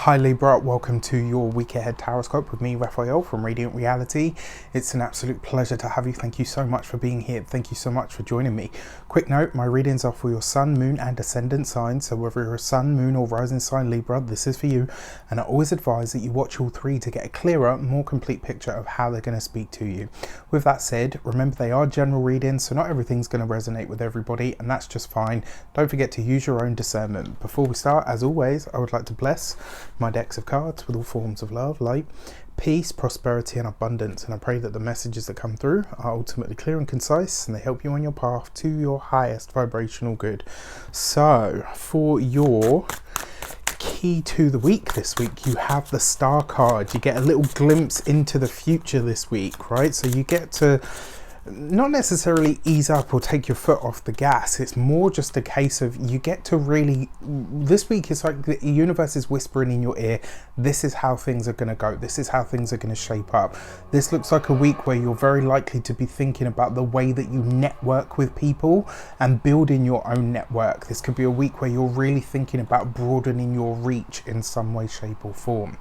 Hi Libra, welcome to your week ahead Taroscope with me, Raphael from Reydiant Reality. It's an absolute pleasure to have you. Thank you so much for being here. Thank you so much for joining me. Quick note, my readings are for your sun, moon and ascendant signs. So whether you're a sun, moon or rising sign Libra, this is for you. And I always advise that you watch all three to get a clearer, more complete picture of how they're going to speak to you. With that said, remember they are general readings, so not everything's going to resonate with everybody, and that's just fine. Don't forget to use your own discernment. Before we start, as always, I would like to bless my decks of cards with all forms of love, light, peace, prosperity and abundance, and I pray that the messages that come through are ultimately clear and concise and they help you on your path to your highest vibrational good. So for your key to the week this week, you have the Star card. You get a little glimpse into the future this week, right? So you get to not necessarily ease up or take your foot off the gas. It's more just a case of you get to really, this week is like the universe is whispering in your ear, this is how things are going to go, this is how things are going to shape up. This looks like a week where you're very likely to be thinking about the way that you network with people and building your own network. This could be a week where you're really thinking about broadening your reach in some way, shape or form.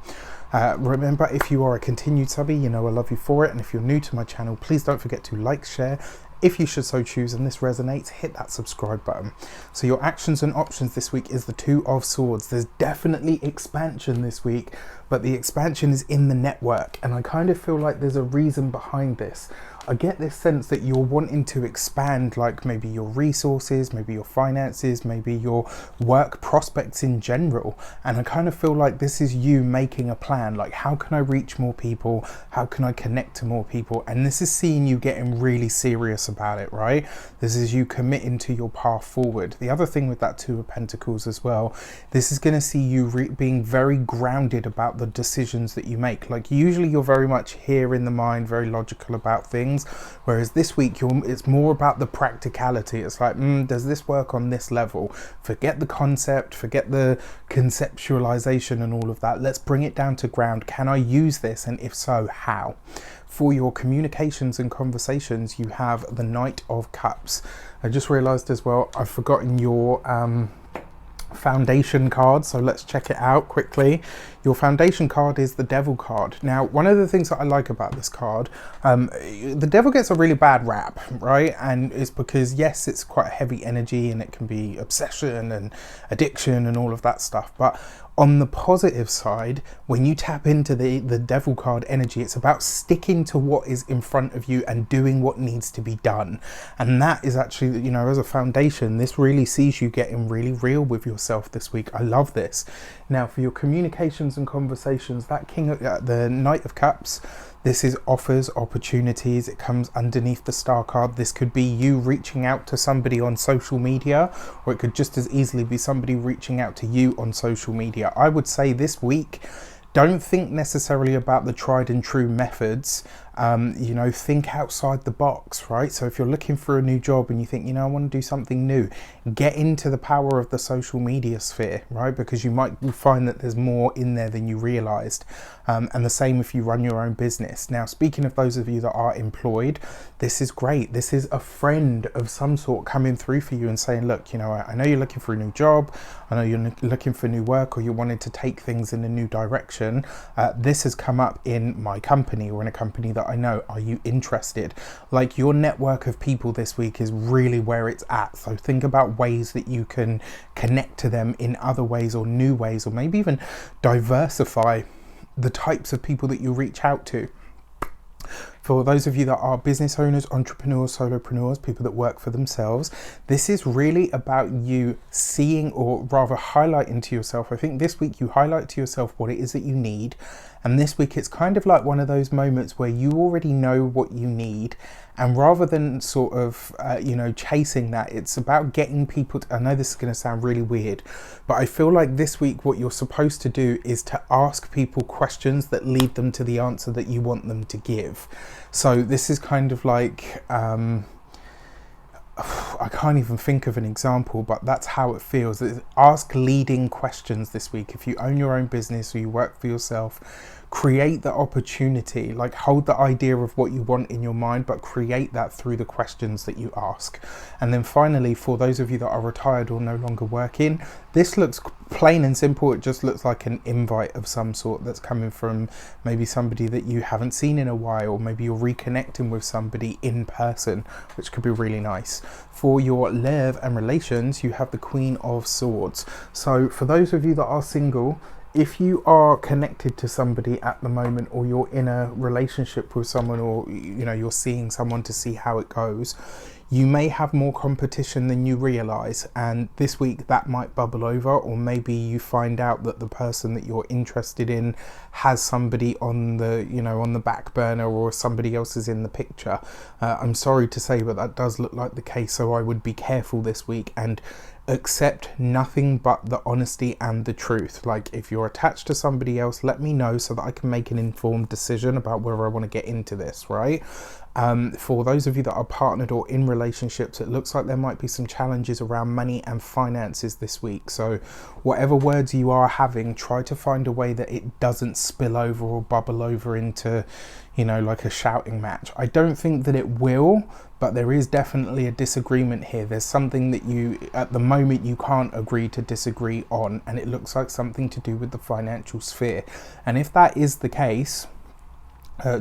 Remember, if you are a continued subby, you know I love you for it, and if you're new to my channel, please don't forget to like, share, if you should so choose, and this resonates, hit that subscribe button. So your actions and options this week is the Two of Swords. There's definitely expansion this week, but the expansion is in the network, and I kind of feel like there's a reason behind this. I get this sense that you're wanting to expand, like maybe your resources, maybe your finances, maybe your work prospects in general. And I kind of feel like this is you making a plan, like how can I reach more people? How can I connect to more people? And this is seeing you getting really serious about it, right? This is you committing to your path forward. The other thing with that Two of Pentacles as well, this is going to see you being very grounded about the decisions that you make. Like usually you're very much here in the mind, very logical about things. Whereas this week it's more about the practicality. It's like, does this work on this level? Forget the concept, forget the conceptualization and all of that. Let's bring it down to ground. Can I use this? And if so, how? For your communications and conversations, you have the Knight of Cups. I just realized as well, I've forgotten your foundation card, so let's check it out quickly. Your foundation card is the Devil card. Now, one of the things that I like about this card, the Devil gets a really bad rap, right? And it's because, yes, it's quite heavy energy and it can be obsession and addiction and all of that stuff. But on the positive side, when you tap into the Devil card energy, it's about sticking to what is in front of you and doing what needs to be done. And that is actually, you know, as a foundation, this really sees you getting really real with yourself this week. I love this. Now, for your communications and conversations, that the Knight of Cups, this is offers, opportunities. It comes underneath the Star card. This could be you reaching out to somebody on social media, or it could just as easily be somebody reaching out to you on social media. I would say this week, don't think necessarily about the tried and true methods. You know, think outside the box, right? So if you're looking for a new job and you think, you know, I want to do something new, get into the power of the social media sphere, right? Because you might find that there's more in there than you realized. And the same if you run your own business. Now, speaking of those of you that are employed, this is great. This is a friend of some sort coming through for you and saying, look, you know, I know you're looking for a new job. I know you're looking for new work, or you wanted to take things in a new direction. This has come up in my company or in a company that I know. Are you interested? Like, your network of people this week is really where it's at. So think about ways that you can connect to them in other ways or new ways, or maybe even diversify the types of people that you reach out to. For those of you that are business owners, entrepreneurs, solopreneurs, people that work for themselves, this is really about you seeing, or rather highlighting to yourself. I think this week you highlight to yourself what it is that you need. And this week it's kind of like one of those moments where you already know what you need. And rather than sort of, you know, chasing that, it's about getting people to, I know this is going to sound really weird, but I feel like this week what you're supposed to do is to ask people questions that lead them to the answer that you want them to give. So this is kind of like, I can't even think of an example, but that's how it feels. Ask leading questions this week. If you own your own business or you work for yourself, create the opportunity, like hold the idea of what you want in your mind, but create that through the questions that you ask. And then finally, for those of you that are retired or no longer working, this looks plain and simple. It just looks like an invite of some sort that's coming from maybe somebody that you haven't seen in a while, or maybe you're reconnecting with somebody in person, which could be really nice. For your love and relations, you have the Queen of Swords. So for those of you that are single, if you are connected to somebody at the moment, or you're in a relationship with someone, or you know, you're seeing someone to see how it goes, you may have more competition than you realize, and this week that might bubble over, or maybe you find out that the person that you're interested in has somebody on the, you know, on the back burner, or somebody else is in the picture. I'm sorry to say, but that does look like the case, so I would be careful this week and accept nothing but the honesty and the truth. Like, if you're attached to somebody else, let me know so that I can make an informed decision about whether I want to get into this, right? For those of you that are partnered or in relationships, it looks like there might be some challenges around money and finances this week. So whatever words you are having, try to find a way that it doesn't spill over or bubble over into, you know, like a shouting match. I don't think that it will, but there is definitely a disagreement here. There's something that you, at the moment, you can't agree to disagree on, and it looks like something to do with the financial sphere. And if that is the case,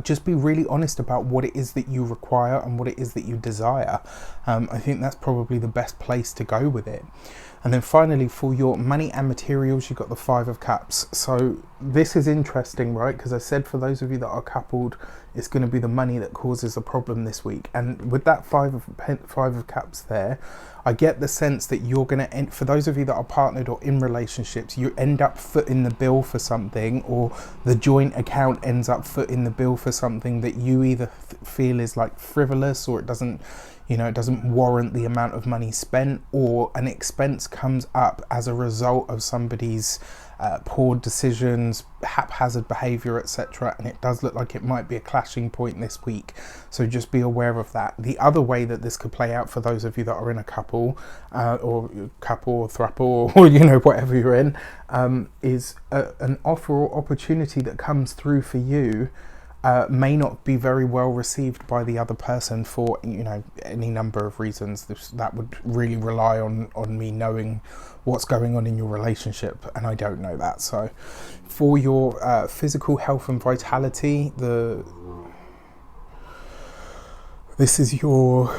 just be really honest about what it is that you require and what it is that you desire. I think that's probably the best place to go with it. And then finally, for your money and materials, you've got the Five of Cups. So this is interesting, right? Because I said for those of you that are coupled, it's going to be the money that causes a problem this week. And with that Five of Cups there, I get the sense that you're going to end, for those of you that are partnered or in relationships, you end up footing the bill for something, or the joint account ends up footing the bill for something that you either feel is like frivolous, or it doesn't, you know, it doesn't warrant the amount of money spent, or an expense comes up as a result of somebody's poor decisions, haphazard behavior, etc. And it does look like it might be a clashing point this week. So just be aware of that. The other way that this could play out for those of you that are in a couple, or throuple, or you know, whatever you're in, is an offer or opportunity that comes through for you. May not be very well received by the other person for, you know, any number of reasons. That would really rely on me knowing what's going on in your relationship, and I don't know that. So for your physical health and vitality, this is your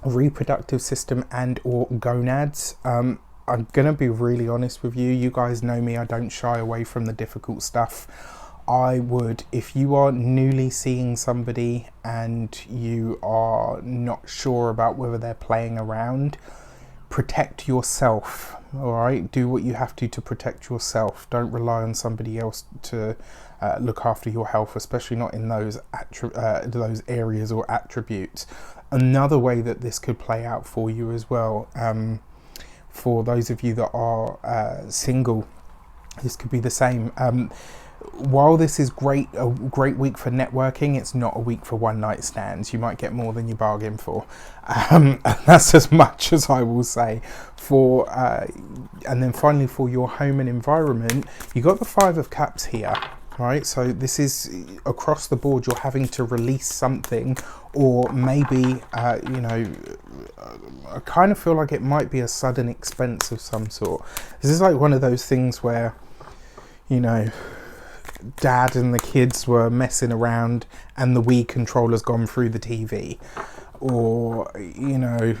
reproductive system and or gonads. I'm gonna be really honest with you. You guys know me, I don't shy away from the difficult stuff. I would, if you are newly seeing somebody and you are not sure about whether they're playing around, protect yourself, all right? Do what you have to protect yourself. Don't rely on somebody else to look after your health, especially not in those areas or attributes. Another way that this could play out for you as well, for those of you that are single, this could be the same. While this is a great week for networking, it's not a week for one night stands. You might get more than you bargain for. And that's as much as I will say. And then finally, for your home and environment, you got the Five of Cups here. Right, so this is across the board. You're having to release something, or maybe you know, I kind of feel like it might be a sudden expense of some sort. This is like one of those things where, you know, dad and the kids were messing around and the Wii controller's gone through the TV, or, you know,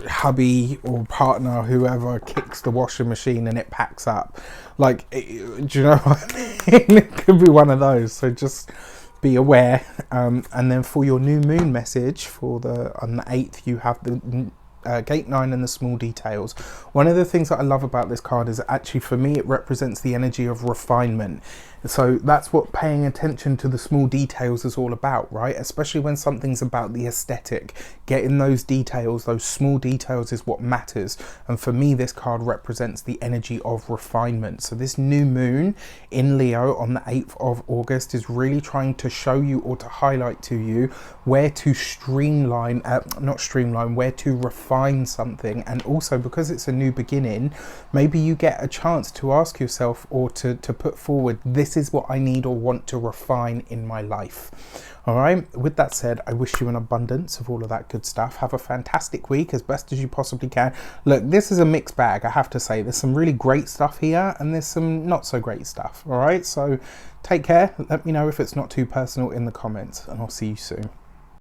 hubby or partner, whoever, kicks the washing machine and it packs up. Like, do you know what I mean? It could be one of those, so just be aware. And then for your new moon message, on the 8th, you have the Gate 9 and the small details. One of the things that I love about this card is actually, for me, it represents the energy of refinement. So that's what paying attention to the small details is all about, right? Especially when something's about the aesthetic. Getting those details, those small details, is what matters. And for me, this card represents the energy of refinement. So this new moon in Leo on the 8th of August is really trying to show you, or to highlight to you, where to where to refine refine something. And also, because it's a new beginning, maybe you get a chance to ask yourself, or to put forward, this is what I need or want to refine in my life. All right, with that said, I wish you an abundance of all of that good stuff. Have a fantastic week as best as you possibly can. Look, this is a mixed bag, I have to say. There's some really great stuff here and there's some not so great stuff. All right, so take care. Let me know if it's not too personal in the comments, and I'll see you soon.